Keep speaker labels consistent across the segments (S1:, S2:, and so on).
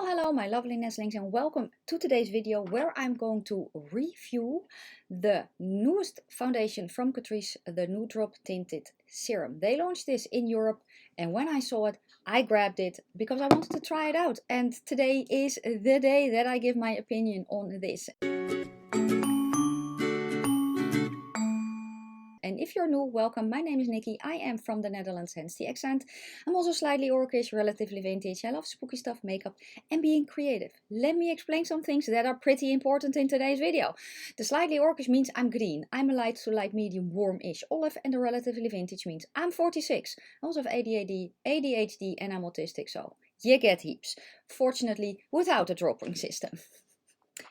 S1: Hello my lovely nestlings, and welcome to today's video where I'm going to review the newest foundation from Catrice, the Nude Drop Tinted Serum. They launched this in Europe, and when I saw it I grabbed it because I wanted to try it out, and today is the day that I give my opinion on this. And if you're new, welcome. My name is Nikki. I am from the Netherlands, hence the accent. I'm also slightly orcish, relatively vintage. I love spooky stuff, makeup, and being creative. Let me explain some things that are pretty important in today's video. The slightly orcish means I'm green. I'm a light to light medium warm-ish olive, and the relatively vintage means I'm 46. I also have ADHD, and I'm autistic, so you get heaps. Fortunately, without a dropping system.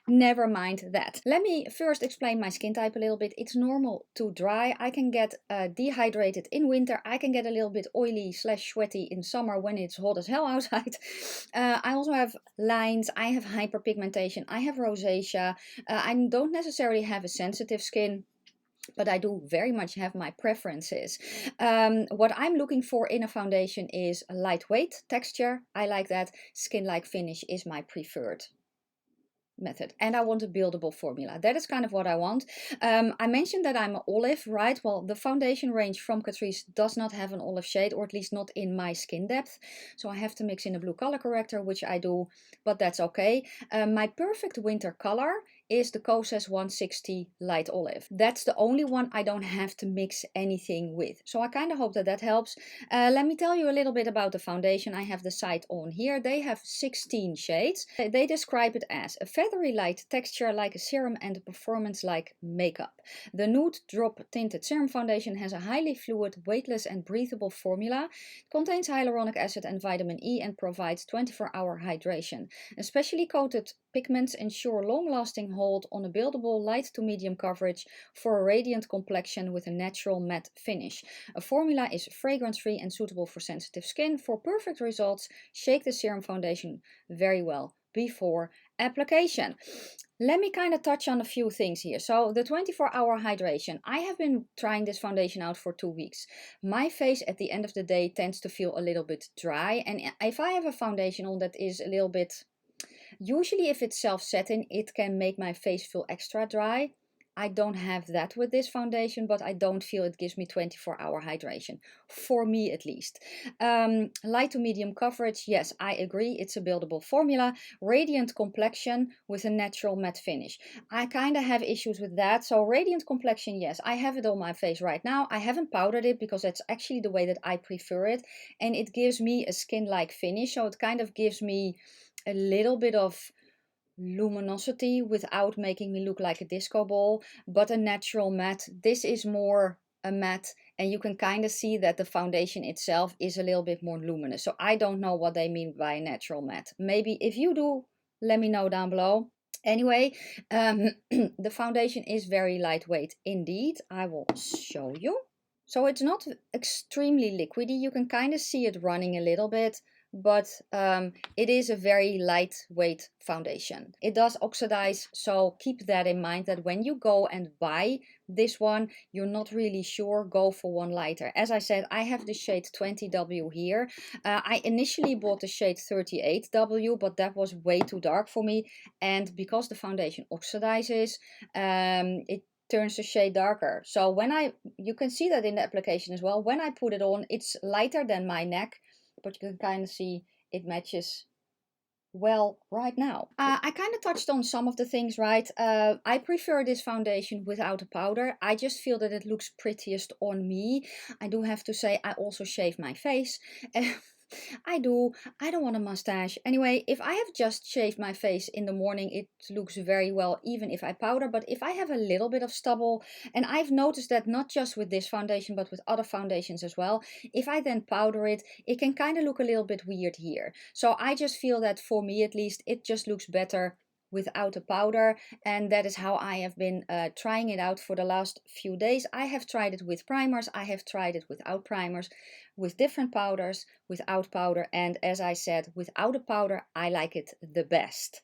S1: Never mind that. Let me first explain my skin type a little bit. It's normal to dry. I can get dehydrated in winter. I can get a little bit oily / sweaty in summer when it's hot as hell outside. I also have lines. I have hyperpigmentation. I have rosacea. I don't necessarily have a sensitive skin, but I do very much have my preferences. What I'm looking for in a foundation is a lightweight texture. I like that. Skin-like finish is my preferred method, and I want a buildable formula. That is kind of what I want. I mentioned that I'm olive, right? Well, the foundation range from Catrice does not have an olive shade, or at least not in my skin depth, so I have to mix in a blue color corrector, which I do, but that's okay. My perfect winter color is the Koses 160 light olive. That's the only one I don't have to mix anything with, so I kind of hope that that helps. Let me tell you a little bit about the foundation. I have the site on here. They have 16 shades. They describe it as a feathery light texture like a serum and a performance like makeup. The Nude Drop Tinted Serum Foundation has a highly fluid, weightless and breathable formula. It contains hyaluronic acid and vitamin E and provides 24-hour hydration. Especially coated pigments ensure long-lasting hold on a buildable light to medium coverage for a radiant complexion with a natural matte finish. A formula is fragrance-free and suitable for sensitive skin. For perfect results, shake the serum foundation very well before application. Let me kind of touch on a few things here. So the 24-hour hydration. I have been trying this foundation out for 2 weeks. My face at the end of the day tends to feel a little bit dry, and if I have a foundation on that is a little bit, usually if it's self-setting, it can make my face feel extra dry. I don't have that with this foundation, but I don't feel it gives me 24-hour hydration, for me at least. Light to medium coverage, yes, I agree, it's a buildable formula. Radiant complexion with a natural matte finish. I kind of have issues with that. So radiant complexion, yes, I have it on my face right now. I haven't powdered it because that's actually the way that I prefer it, and it gives me a skin-like finish, so it kind of gives me a little bit of luminosity without making me look like a disco ball, but a natural matte. This is more a matte, and you can kind of see that the foundation itself is a little bit more luminous. So I don't know what they mean by natural matte. Maybe if you do, let me know down below. Anyway, the foundation is very lightweight indeed. I will show you. So it's not extremely liquidy. You can kind of see it running a little bit, but it is a very lightweight foundation. It does oxidize, so keep that in mind, that when you go and buy this one, you're not really sure, go for one lighter. As I said, I have the shade 20W here. I initially bought the shade 38W, but that was way too dark for me, and because the foundation oxidizes, it turns the shade darker. So when you can see that in the application as well, when I put it on, it's lighter than my neck, but you can kind of see it matches well right now. I kind of touched on some of the things, right? I prefer this foundation without a powder. I just feel that it looks prettiest on me. I do have to say, I also shave my face. I don't want a mustache. Anyway, if I have just shaved my face in the morning, it looks very well, even if I powder. But if I have a little bit of stubble, and I've noticed that not just with this foundation, but with other foundations as well, if I then powder it, it can kind of look a little bit weird here. So I just feel that for me at least, it just looks better without a powder, and that is how I have been trying it out for the last few days. I have tried it with primers, I have tried it without primers, with different powders, without powder, and as I said, without a powder I like it the best.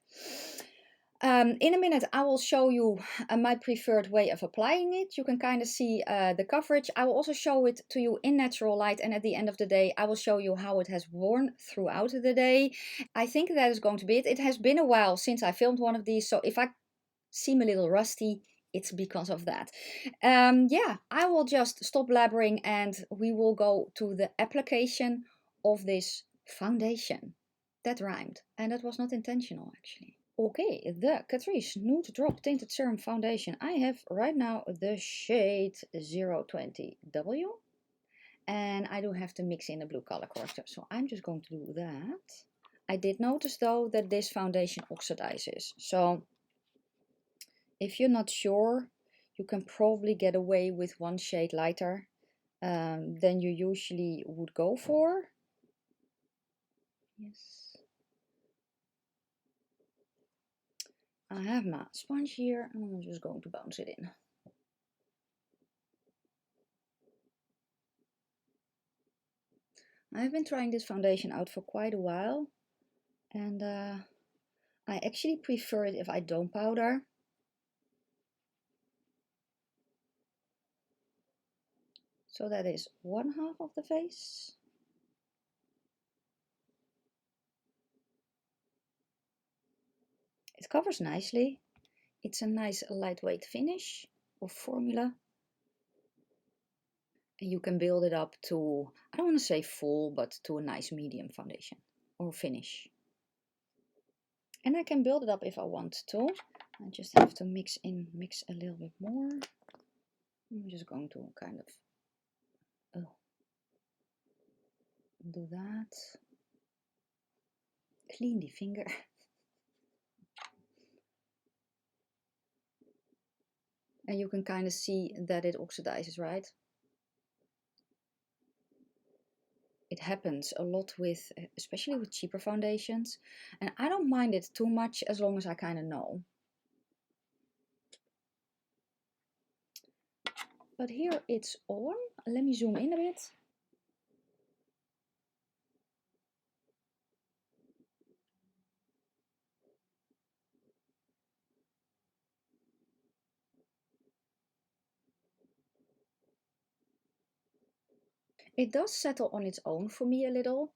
S1: In a minute, I will show you my preferred way of applying it. You can kind of see the coverage. I will also show it to you in natural light, and at the end of the day, I will show you how it has worn throughout the day. I think that is going to be it. It has been a while since I filmed one of these, so if I seem a little rusty, it's because of that. Yeah, I will just stop blabbering and we will go to the application of this foundation. That rhymed, and that was not intentional actually. Okay, the Catrice Nude Drop Tinted Serum Foundation. I have right now the shade 020W. And I do have to mix in a blue color corrector. So I'm just going to do that. I did notice though that this foundation oxidizes. So if you're not sure, you can probably get away with one shade lighter than you usually would go for. Yes. I have my sponge here and I'm just going to bounce it in. I've been trying this foundation out for quite a while and I actually prefer it if I don't powder. So that is one half of the face. It covers nicely. It's a nice lightweight finish or formula. And you can build it up to, I don't want to say full, but to a nice medium foundation or finish. And I can build it up if I want to. I just have to mix a little bit more. I'm just going to kind of do that. Clean the finger. And you can kind of see that it oxidizes, right? It happens a lot with, especially with cheaper foundations. And I don't mind it too much as long as I kind of know. But here it's on. Let me zoom in a bit. It does settle on its own for me a little.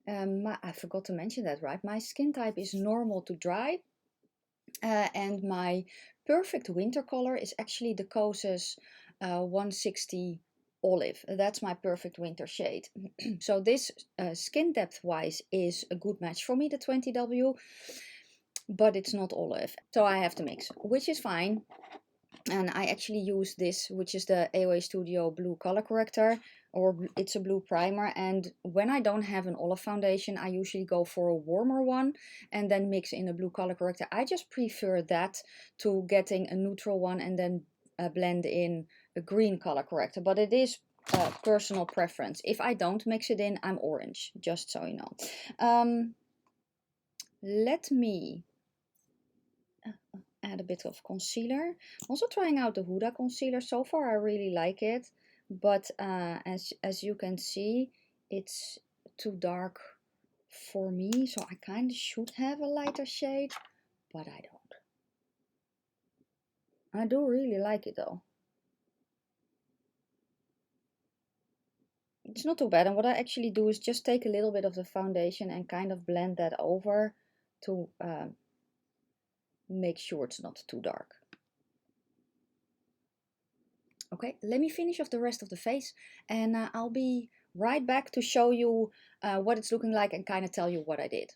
S1: I forgot to mention that, right? My skin type is normal to dry. And my perfect winter color is actually the Kosas 160 Olive. That's my perfect winter shade. So this skin depth wise is a good match for me, the 20W. But it's not olive. So I have to mix, which is fine. And I actually use this, which is the AOA Studio blue color corrector, or it's a blue primer. And when I don't have an olive foundation, I usually go for a warmer one and then mix in a blue color corrector. I just prefer that to getting a neutral one and then blend in a green color corrector. But it is personal preference. If I don't mix it in, I'm orange, just so you know. Let me add a bit of concealer. I'm also trying out the Huda concealer. So far I really like it, but as you can see, it's too dark for me, so I kind of should have a lighter shade, but I don't. I do really like it though. It's not too bad, and what I actually do is just take a little bit of the foundation and kind of blend that over to make sure it's not too dark. Okay, let me finish off the rest of the face and I'll be right back to show you what it's looking like and kind of tell you what I did.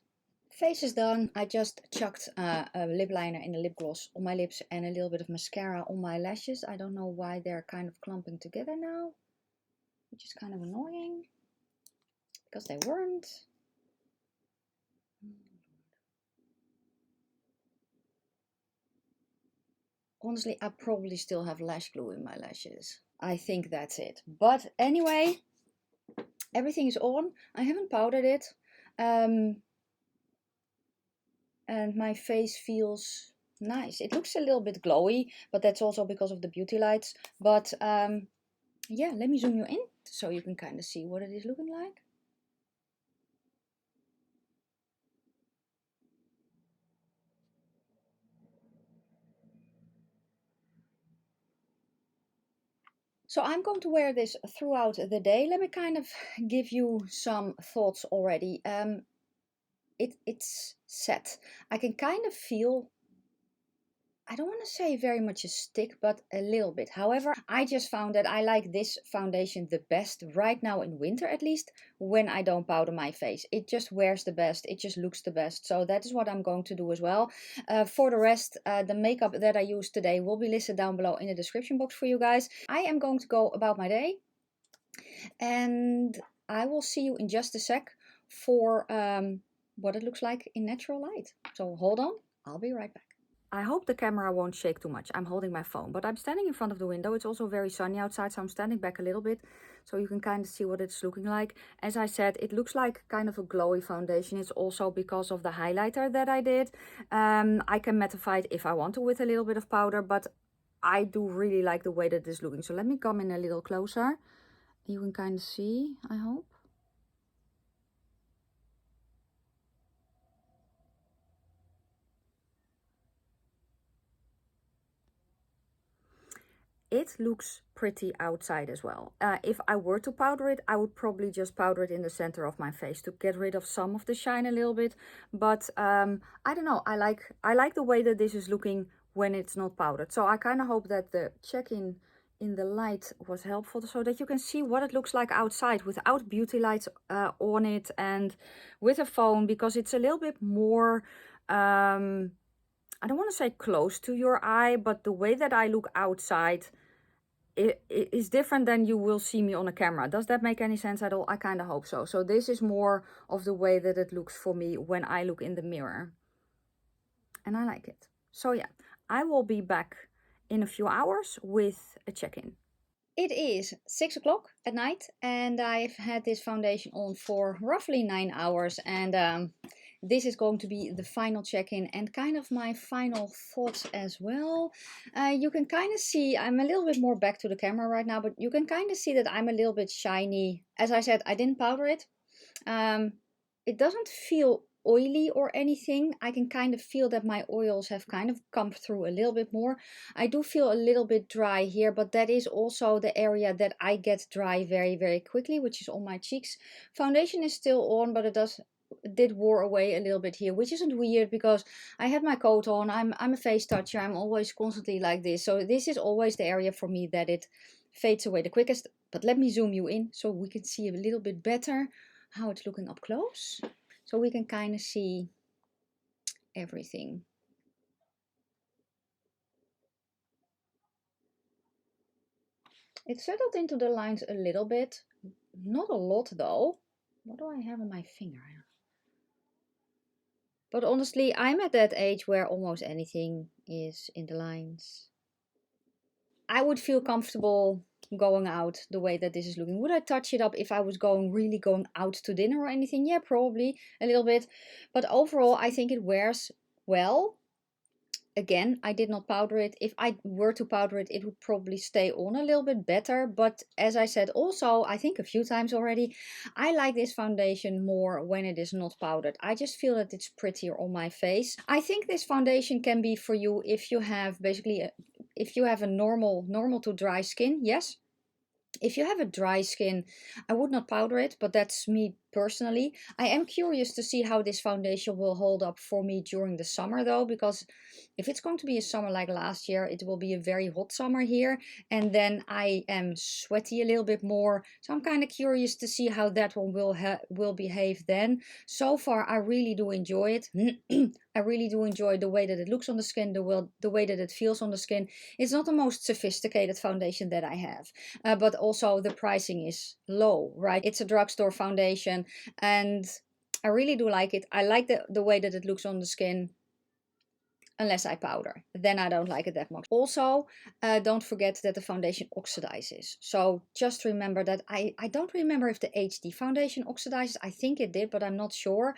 S1: Face is done. I just chucked a lip liner and a lip gloss on my lips and a little bit of mascara on my lashes. I don't know why they're kind of clumping together now, which is kind of annoying because they weren't. Honestly, I probably still have lash glue in my lashes. I think that's it. But anyway, everything is on. I haven't powdered it. And my face feels nice. It looks a little bit glowy, but that's also because of the beauty lights. But yeah, let me zoom you in so you can kind of see what it is looking like. So I'm going to wear this throughout the day. Let me kind of give you some thoughts already. It's set. I can kind of feel, I don't want to say very much a stick, but a little bit. However, I just found that I like this foundation the best right now in winter, at least when I don't powder my face. It just wears the best. It just looks the best. So that is what I'm going to do as well. For the rest, the makeup that I used today will be listed down below in the description box for you guys. I am going to go about my day, and I will see you in just a sec for what it looks like in natural light. So hold on, I'll be right back. I hope the camera won't shake too much. I'm holding my phone, but I'm standing in front of the window. It's also very sunny outside, so I'm standing back a little bit so you can kind of see what it's looking like. As I said, it looks like kind of a glowy foundation. It's also because of the highlighter that I did. I can mattify it if I want to with a little bit of powder, but I do really like the way that this is looking. So let me come in a little closer. You can kind of see, I hope. It looks pretty outside as well. If I were to powder it, I would probably just powder it in the center of my face to get rid of some of the shine a little bit. But I don't know, I like the way that this is looking when it's not powdered. So I kind of hope that the check-in in the light was helpful so that you can see what it looks like outside without beauty lights on it and with a phone, because it's a little bit more I don't want to say close to your eye, but the way that I look outside it is different than you will see me on a camera. Does that make any sense at all? I kind of hope so. So this is more of the way that it looks for me when I look in the mirror. And I like it. So yeah, I will be back in a few hours with a check-in. It is 6 o'clock at night and I've had this foundation on for roughly 9 hours, and this is going to be the final check-in and kind of my final thoughts as well. You can kind of see I'm a little bit more back to the camera right now, but you can kind of see that I'm a little bit shiny. As I said, I didn't powder it. It doesn't feel oily or anything. I can kind of feel that my oils have kind of come through a little bit more. I do feel a little bit dry here, but that is also the area that I get dry very quickly, which is on my cheeks. Foundation is still on, but it did wear away a little bit here, which isn't weird because I had my coat on. I'm a face toucher. I'm always constantly like this, so this is always the area for me that it fades away the quickest. But let me zoom you in so we can see a little bit better how it's looking up close, so we can kind of see everything. It settled into the lines a little bit, not a lot though. What do I have on my finger? But honestly, I'm at that age where almost anything is in the lines. I would feel comfortable going out the way that this is looking. Would I touch it up if I was really going out to dinner or anything? Yeah, probably a little bit. But overall, I think it wears well. Again, I did not powder it. If I were to powder it, it would probably stay on a little bit better. But as I said also, I think a few times already, I like this foundation more when it is not powdered. I just feel that it's prettier on my face. I think this foundation can be for you if you have basically, if you have a normal to dry skin, yes. If you have a dry skin, I would not powder it, but that's me personally. I am curious to see how this foundation will hold up for me during the summer though, because if it's going to be a summer like last year, it will be a very hot summer here, and then I am sweaty a little bit more. So I'm kind of curious to see how that one will behave then. So far, I really do enjoy it. I really do enjoy the way that it looks on the skin, the way that it feels on the skin. It's not the most sophisticated foundation that I have, but also the pricing is low, right? It's a drugstore foundation and I really do like it. I like the way that it looks on the skin. Unless I powder, then I don't like it that much. Also, don't forget that the foundation oxidizes. So just remember that. I don't remember if the HD foundation oxidizes. I think it did, but I'm not sure.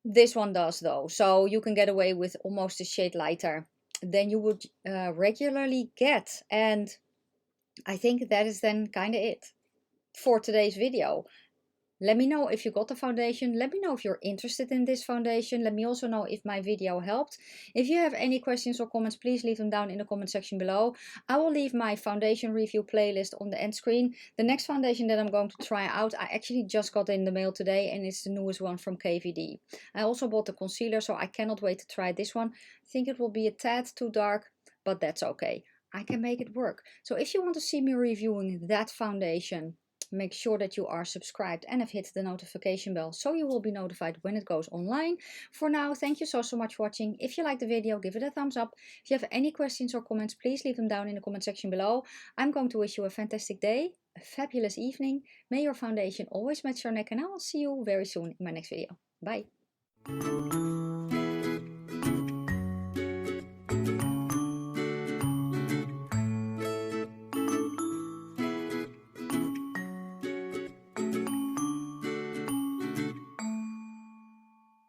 S1: This one does though. So you can get away with almost a shade lighter than you would regularly get. And I think that is then kind of it for today's video. Let me know if you got the foundation. Let me know if you're interested in this foundation. Let me also know if my video helped. If you have any questions or comments, please leave them down in the comment section below. I will leave my foundation review playlist on the end screen. The next foundation that I'm going to try out, I actually just got in the mail today, and it's the newest one from KVD. I also bought the concealer, so I cannot wait to try this one. I think it will be a tad too dark, but that's okay. I can make it work. So if you want to see me reviewing that foundation, make sure that you are subscribed and have hit the notification bell so you will be notified when it goes online. For now, thank you so much for watching. If you like the video, give it a thumbs up. If you have any questions or comments, please leave them down in the comment section below. I'm going to wish you a fantastic day, a fabulous evening. May your foundation always match your neck, and I will see you very soon in my next video. Bye.